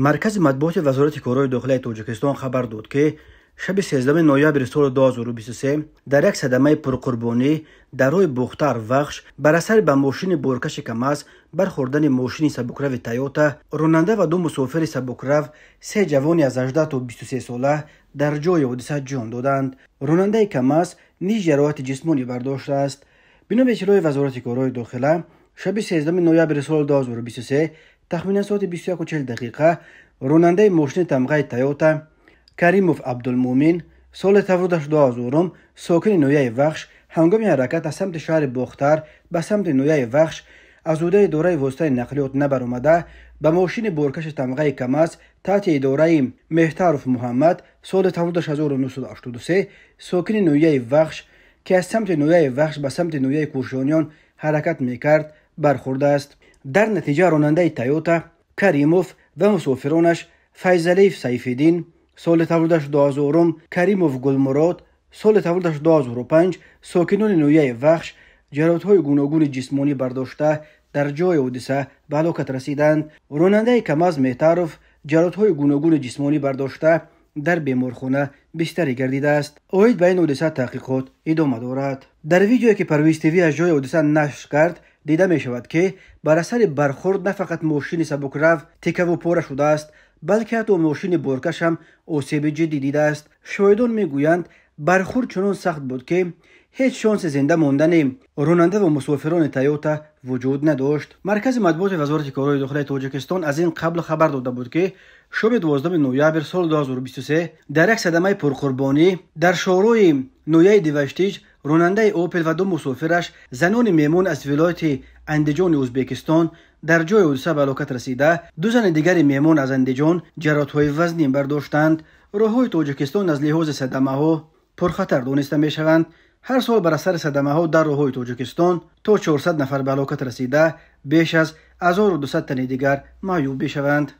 مرکز مطبوعات وزارت کارهای داخلی تاجیکستان خبر داد که شب 13 نوامبر سال 2023 در یک صدمه پرقربانی در روی بختر وخش بر اثر به ماشین بارکش کماز برخوردن ماشین سبکرو تویوتا، راننده و دو مسافر سبکرو سه جوانی از 18 تا 23 ساله در جای حادثه جان دادند. راننده کماز نیز جراحت جسمانی برداشته است. بنا به اطلاع وزارت کارهای داخلی شب 13 نوامبر سال 2023 تخمینا ساعت 21:40 راننده ماشین تمغه تویوتا کریموف عبدالمومن سال تولدش 2000 ساکن نویه وخش هنگام حرکت از سمت شهر بختر به سمت نویه وخش از عهده اداره واسطه نقلیات نبرآمده به ماشین بارکش تمغه کماز تحت اداره مهترف محمد سال تولدش 1983 ساکن نویه وخش که از سمت نویه وخش به سمت نویه کوشانیان حرکت میکرد برخورده است. در نتیجه راننده تویوتا کریموف و مسافرانش فیضلیف سیفالدین سال تولدش 2000 کریموف گلمراد سال تولدش 2005 ساکنان نویه وخش جراحت‌های گوناگون جسمانی برداشته در جای حادثه به هلاکت رسیدند. راننده کماز مهترف جراحت‌های گوناگون جسمانی برداشته در بیمارخانه بستری گردیده است. اوید به این حادثه تحقیقات ادامه دارد. در ویدیویی که پرویز تیوی از جای حادثه نشر کرد دیده می شود که بر اثر برخورد نه فقط ماشین سبکرو تکه و پاره شده است بلکه حتی ماشین بارکش هم آسیب جدی دیده است. شاهدان میگویند برخورد چنان سخت بود که هیچ شانس زنده ماندن راننده و مسافران تویوتا وجود نداشت. مرکز مطبوعات وزارت کارهای داخلی تاجیکستان از این قبل خبر داده بود که شب 12 نوامبر سال 2023 در یک صدمه پرقربانی در شهرهای نویه دیوشتیج راننده اوپل و دو مسافرش زنان میمون از ولایت اندیجان ازبکستان در جای حادثه به هلاکت رسیده. دو زن دیگر میمون از اندیجان جراحت‌های وزنی برداشتند. راههای تاجیکستان از لحاظ صدمه ها پرخطر دانسته می شوند. هر سال بر اثر صدمه ها در راههای تاجیکستان تا 400 نفر به هلاکت رسیده، بیش از 1200 تن دیگر معیوب می شوند.